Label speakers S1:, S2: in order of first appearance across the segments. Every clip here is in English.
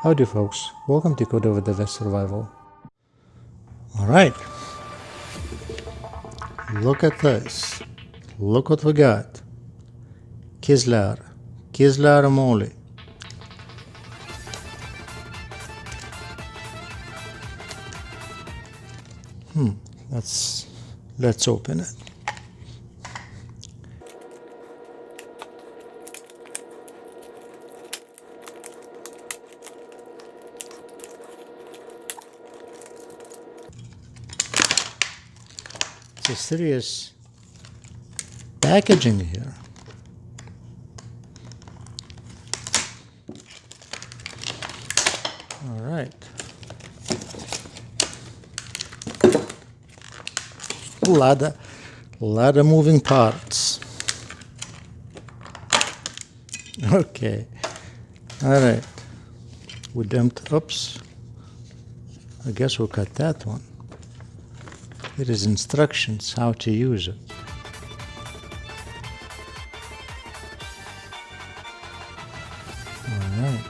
S1: Howdy folks, welcome to Code Over the West Survival. Alright, look at this, look what we got. Kizlyar moly. Let's open it. It's a serious packaging here. All right. A lot of moving parts. Okay. All right. We dumped. Oops. I guess we'll cut that one. It is instructions how to use it. All right.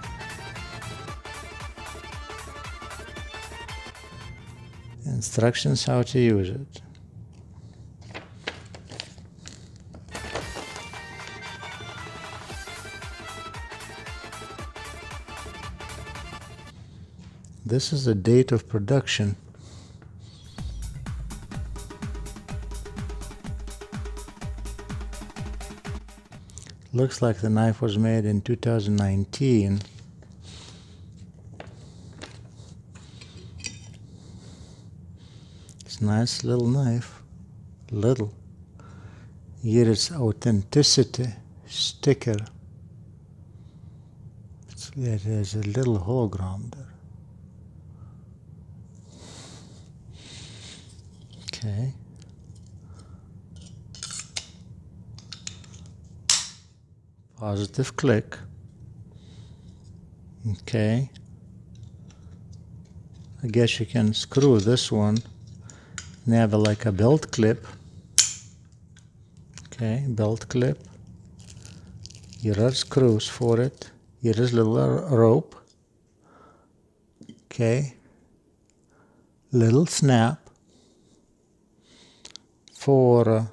S1: Instructions how to use it. This is the date of production. Looks like the knife was made in 2019. It's a nice little knife. Little. Here it's authenticity sticker. It has a little hologram there. Okay. Positive click. Okay. I guess you can screw this one and have like a belt clip. Okay, belt clip. Here are screws for it. Here is a little rope. Okay. Little snap for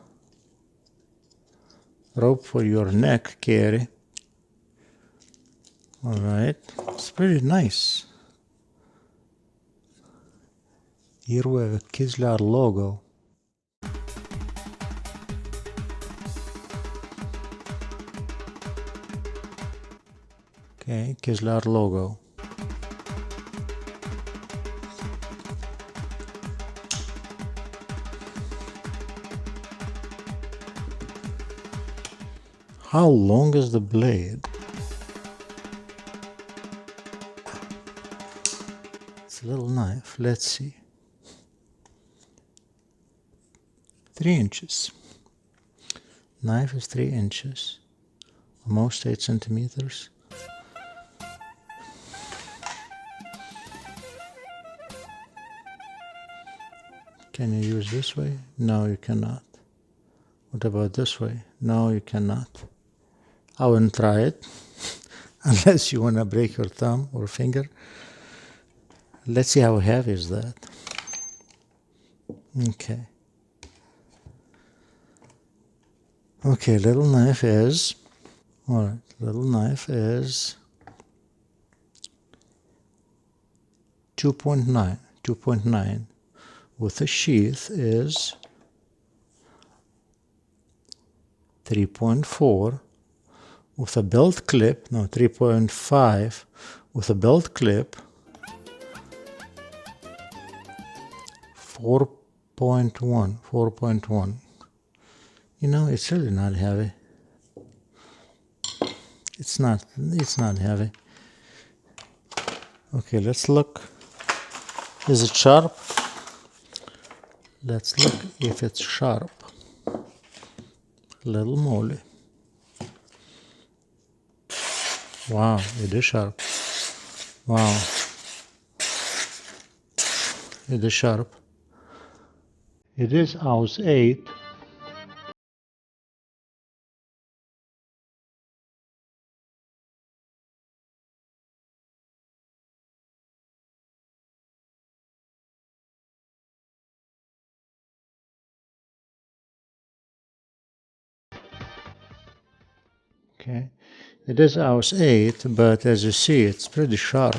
S1: rope for your neck carry. All right, it's pretty nice. Here we have a Kizlyar logo. Okay, Kizlyar logo. How long is the blade? It's a little knife. Let's see. 3 inches. Knife is 3 inches. Almost 8 centimeters. Can you use this way? No, you cannot. What about this way? No, you cannot. I wouldn't try it unless you want to break your thumb or finger. Let's see how heavy is that. Okay. Okay, little knife is, all right, little knife is 2.9, with a sheath is 3.4, with a belt clip, no, 3.5, with a belt clip, 4.1. You know, it's really not heavy. It's not heavy. Okay, let's look. Is it sharp? Let's look if it's sharp. Little moly. Wow, it is sharp. Wow. It is sharp. It is AUS 8. Okay, it is AUS 8, but as you see, it's pretty sharp.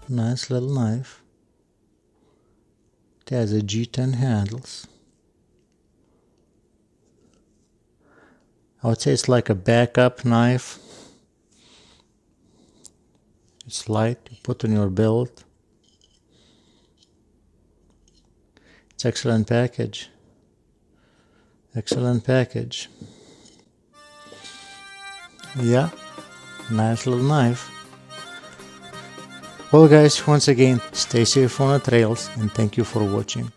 S1: Nice little knife. It has a G10 handles. I would say it's like a backup knife. It's light, you put on your belt. It's excellent package. Excellent package. Yeah, nice little knife. Well guys, once again, stay safe on the trails and thank you for watching.